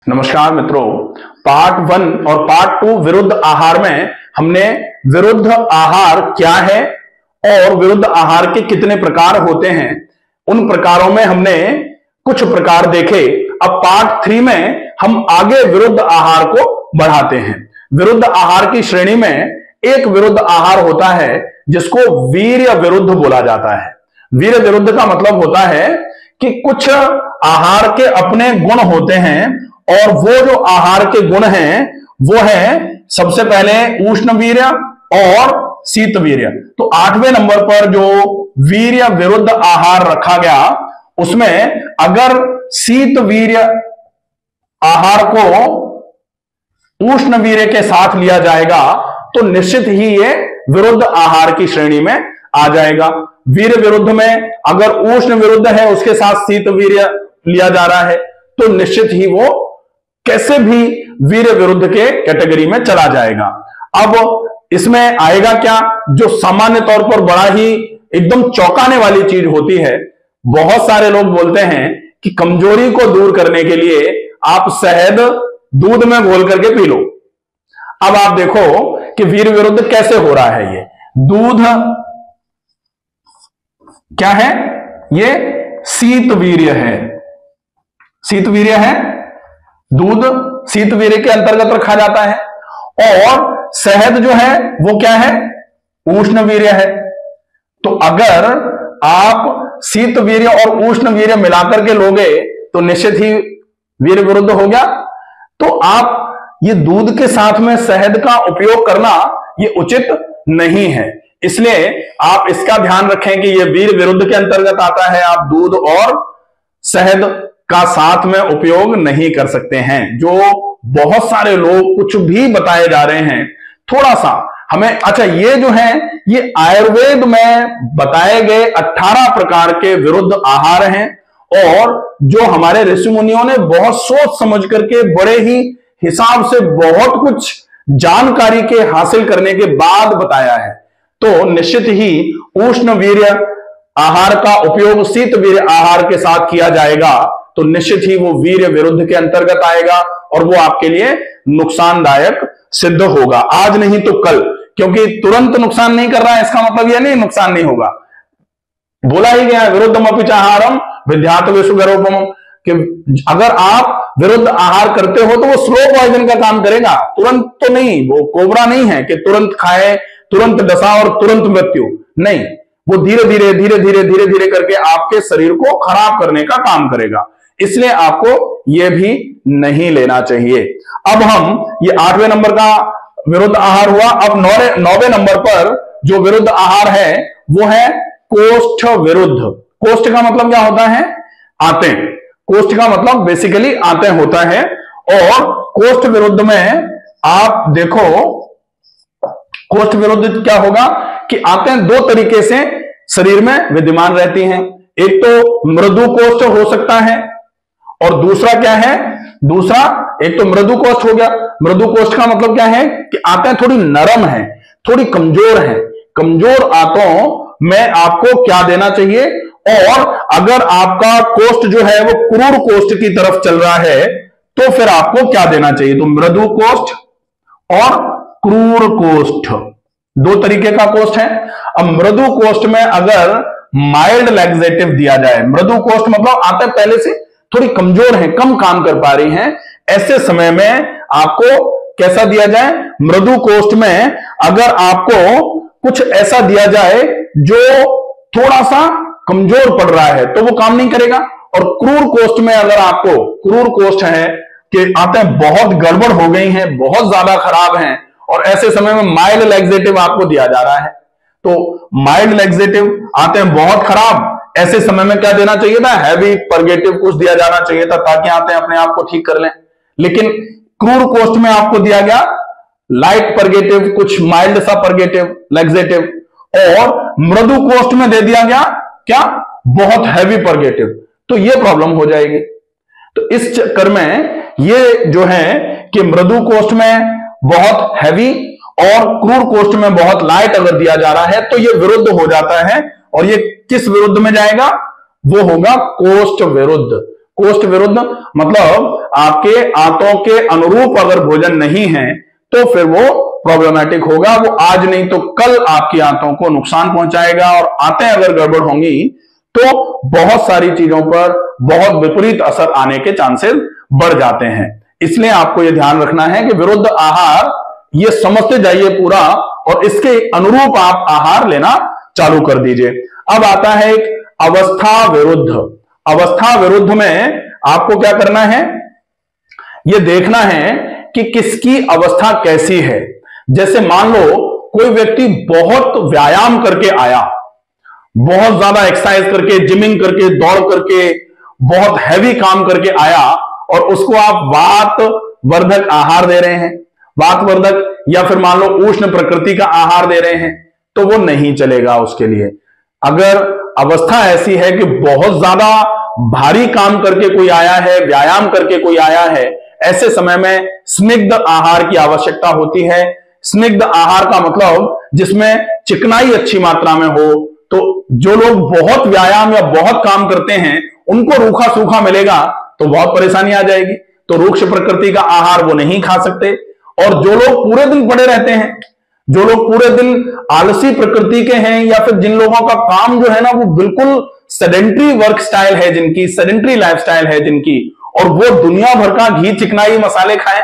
नमस्कार मित्रों, पार्ट 1 और पार्ट 2 विरुद्ध आहार में हमने विरुद्ध आहार क्या है और विरुद्ध आहार के कितने प्रकार होते हैं, उन प्रकारों में हमने कुछ प्रकार देखे। अब पार्ट 3 में हम आगे विरुद्ध आहार को बढ़ाते हैं। विरुद्ध आहार की श्रेणी में एक विरुद्ध आहार होता है जिसको वीर्य विरुद्ध बोला जाता है। वीर्य विरुद्ध का मतलब होता है कि कुछ आहार के अपने गुण होते हैं और वो जो आहार के गुण हैं वो है सबसे पहले उष्ण वीर्य और शीत वीर्य। तो 8वें नंबर पर जो वीर्य विरुद्ध आहार रखा गया उसमें अगर शीत वीर्य आहार को उष्ण वीर्य के साथ लिया जाएगा तो निश्चित ही ये विरुद्ध आहार की श्रेणी में आ जाएगा। वीर्य विरुद्ध में अगर उष्ण विरुद्ध है उसके साथ शीत वीर्य लिया जा रहा है तो निश्चित ही वो कैसे भी वीर्य विरुद्ध के कैटेगरी में चला जाएगा। अब इसमें आएगा क्या, जो सामान्य तौर पर बड़ा ही एकदम चौंकाने वाली चीज होती है। बहुत सारे लोग बोलते हैं कि कमजोरी को दूर करने के लिए आप शहद दूध में घोल करके पी लो। अब आप देखो कि वीर्य विरुद्ध कैसे हो रहा है। ये दूध क्या है, ये शीत वीर्य है। शीत वीर्य है, दूध शीत वीर्य के अंतर्गत रखा जाता है और शहद जो है वो क्या है, उष्ण वीर्य है। तो अगर आप शीत वीर्य और उष्ण वीर्य मिलाकर के लोगे तो निश्चित ही वीर्य विरुद्ध हो गया। तो आप ये दूध के साथ में शहद का उपयोग करना ये उचित नहीं है, इसलिए आप इसका ध्यान रखें कि ये वीर्य विरुद्ध के अंतर्गत आता है। आप दूध और शहद का साथ में उपयोग नहीं कर सकते हैं। जो बहुत सारे लोग कुछ भी बताए जा रहे हैं, थोड़ा सा हमें अच्छा, ये जो है ये आयुर्वेद में बताए गए 18 प्रकार के विरुद्ध आहार हैं और जो हमारे ऋषि मुनियों ने बहुत सोच समझ करके बड़े ही हिसाब से बहुत कुछ जानकारी के हासिल करने के बाद बताया है। तो निश्चित ही उष्ण वीर्य आहार का उपयोग शीत वीर्य आहार के साथ किया जाएगा तो निश्चित ही वो वीर्य विरुद्ध के अंतर्गत आएगा और वो आपके लिए नुकसानदायक सिद्ध होगा। आज नहीं तो कल, क्योंकि तुरंत नुकसान नहीं कर रहा है इसका मतलब यह नहीं नुकसान नहीं होगा। बोला ही गया विरुद्धमपि च आहारम विद्यात सुगरोपम, कि अगर आप विरुद्ध आहार करते हो तो वो स्लो पॉइजन का काम करेगा, तुरंत तो नहीं। वो कोबरा नहीं है कि तुरंत खाए, तुरंत डसा और तुरंत मृत्यु, नहीं। वो धीरे धीरे धीरे धीरे धीरे धीरे करके आपके शरीर को खराब करने का काम करेगा, इसलिए आपको यह भी नहीं लेना चाहिए। अब हम ये 8वें नंबर का विरुद्ध आहार हुआ। अब 9वें नंबर पर जो विरुद्ध आहार है वो है कोष्ठ विरुद्ध। कोष्ठ का मतलब क्या होता है, आंतें। कोष्ठ का मतलब बेसिकली आंतें होता है और कोष्ठ विरुद्ध में आप देखो, कोष्ठ विरुद्ध क्या होगा कि आंतें दो तरीके से शरीर में विद्यमान रहती हैं। एक तो मृदु कोष्ठ हो सकता है और दूसरा क्या है, दूसरा एक तो मृदु कोष्ठ हो गया। मृदु कोष्ठ का मतलब क्या है कि आंतें थोड़ी नरम है, थोड़ी कमजोर है। कमजोर आंतों में आपको क्या देना चाहिए, और अगर आपका कोष्ठ जो है वो क्रूर कोष्ठ की तरफ चल रहा है तो फिर आपको क्या देना चाहिए। तो मृदु कोष्ठ और क्रूर कोष्ठ दो तरीके का कोष्ठ है। अब मृदु कोष्ठ में अगर माइल्ड लैक्सेटिव दिया जाए, मृदु कोष्ठ मतलब आंतें पहले से थोड़ी कमजोर हैं, कम काम कर पा रही हैं, ऐसे समय में आपको कैसा दिया जाए, मृदु कोष्ठ में अगर आपको कुछ ऐसा दिया जाए जो थोड़ा सा कमजोर पड़ रहा है तो वो काम नहीं करेगा। और क्रूर कोष्ठ में अगर आपको, क्रूर कोष्ठ है कि आंतें बहुत गड़बड़ हो गई हैं, बहुत ज्यादा खराब हैं, और ऐसे समय में माइल्ड लैक्सेटिव आपको दिया जा रहा है, तो माइल्ड लैक्सेटिव आंतें बहुत खराब, ऐसे समय में क्या देना चाहिए था, हैवी परगेटिव कुछ दिया जाना चाहिए था ताकि आंतें अपने आप को ठीक कर लें। लेकिन क्रूर कोष्ठ में आपको दिया गया लाइट परगेटिव, कुछ माइल्ड सा परगेटिव लैक्सेटिव, और मृदु कोष्ठ में दे दिया गया क्या, बहुत हैवी परगेटिव, तो ये प्रॉब्लम हो जाएगी। तो इस चक्कर में ये जो है कि मृदु कोष्ठ में बहुत हैवी और क्रूर कोष्ठ में बहुत लाइट अगर दिया जा रहा है तो ये विरुद्ध हो जाता है। और ये किस विरुद्ध में जाएगा, वो होगा कोष्ठ विरुद्ध। कोष्ठ विरुद्ध मतलब आपके आंतों के अनुरूप अगर भोजन नहीं है तो फिर वो प्रॉब्लमेटिक होगा। वो आज नहीं तो कल आपकी आंतों को नुकसान पहुंचाएगा, और आंतें अगर गड़बड़ होंगी तो बहुत सारी चीजों पर बहुत विपरीत असर आने के चांसेस बढ़ जाते हैं। इसलिए आपको यह ध्यान रखना है कि विरुद्ध आहार ये समझते जाइए पूरा, और इसके अनुरूप आप आहार लेना चालू कर दीजिए। अब आता है एक अवस्था विरुद्ध। अवस्था विरुद्ध में आपको क्या करना है, यह देखना है कि किसकी अवस्था कैसी है। जैसे मान लो कोई व्यक्ति बहुत व्यायाम करके आया, बहुत ज्यादा एक्सरसाइज करके, जिमिंग करके, दौड़ करके, बहुत हैवी काम करके आया, और उसको आप वात वर्धक आहार दे रहे हैं, वात वर्धक या फिर मान लो उष्ण प्रकृति का आहार दे रहे हैं, तो वो नहीं चलेगा उसके लिए। अगर अवस्था ऐसी है कि बहुत ज्यादा भारी काम करके कोई आया है, व्यायाम करके कोई आया है, ऐसे समय में स्निग्ध आहार की आवश्यकता होती है। स्निग्ध आहार का मतलब जिसमें चिकनाई अच्छी मात्रा में हो। तो जो लोग बहुत व्यायाम या बहुत काम करते हैं उनको रूखा सूखा मिलेगा तो बहुत परेशानी आ जाएगी, तो रूक्ष प्रकृति का आहार वो नहीं खा सकते। और जो लोग पूरे दिन पड़े रहते हैं, जो लोग पूरे दिन आलसी प्रकृति के हैं, या फिर जिन लोगों का काम जो है ना वो बिल्कुल सेडेंट्री वर्क स्टाइल है, जिनकी सेडेंट्री लाइफस्टाइल है जिनकी, और वो दुनिया भर का घी चिकनाई मसाले खाएं,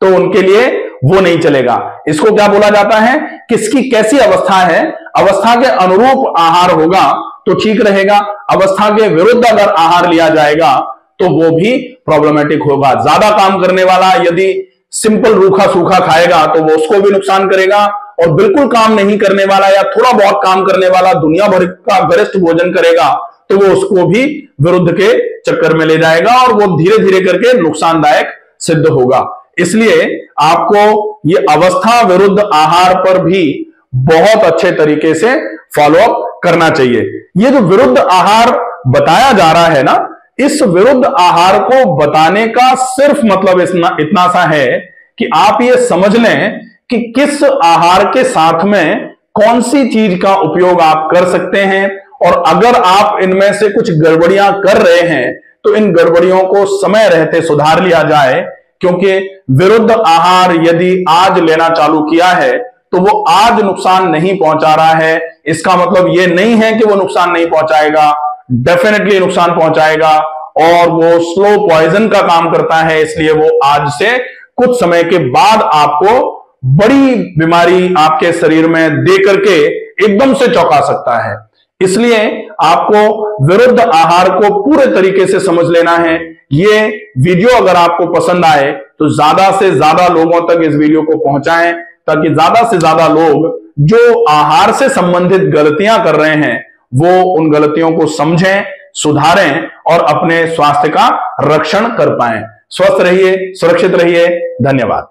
तो उनके लिए वो नहीं चलेगा। इसको क्या बोला जाता है, किसकी कैसी अवस्था है, अवस्था के अनुरूप आहार होगा तो ठीक रहेगा। अवस्था के विरुद्ध अगर आहार लिया जाएगा तो वो भी प्रॉब्लमेटिक होगा। ज्यादा काम करने वाला यदि सिंपल रूखा सूखा खाएगा तो वो उसको भी नुकसान करेगा, और बिल्कुल काम नहीं करने वाला या थोड़ा बहुत काम करने वाला दुनिया भर का गरिष्ठ भोजन करेगा तो वो उसको भी विरुद्ध के चक्कर में ले जाएगा, और वो धीरे धीरे करके नुकसानदायक सिद्ध होगा। इसलिए आपको ये अवस्था विरुद्ध आहार पर भी बहुत अच्छे तरीके से फॉलोअप करना चाहिए। ये जो विरुद्ध आहार बताया जा रहा है ना, इस विरुद्ध आहार को बताने का सिर्फ मतलब इतना सा है कि आप ये समझ लें कि किस आहार के साथ में कौन सी चीज का उपयोग आप कर सकते हैं, और अगर आप इनमें से कुछ गड़बड़ियां कर रहे हैं तो इन गड़बड़ियों को समय रहते सुधार लिया जाए। क्योंकि विरुद्ध आहार यदि आज लेना चालू किया है तो वो आज नुकसान नहीं पहुंचा रहा है, इसका मतलब ये नहीं है कि वो नुकसान नहीं पहुंचाएगा, डेफिनेटली नुकसान पहुंचाएगा, और वो स्लो पॉइजन का काम करता है। इसलिए वो आज से कुछ समय के बाद आपको बड़ी बीमारी आपके शरीर में दे करके एकदम से चौंका सकता है। इसलिए आपको विरुद्ध आहार को पूरे तरीके से समझ लेना है। ये वीडियो अगर आपको पसंद आए तो ज्यादा से ज्यादा लोगों तक इस वीडियो को पहुंचाएं, ताकि ज्यादा से ज्यादा लोग जो आहार से संबंधित गलतियां कर रहे हैं वो उन गलतियों को समझें, सुधारें और अपने स्वास्थ्य का रक्षण कर पाएं। स्वस्थ रहिए, सुरक्षित रहिए। धन्यवाद।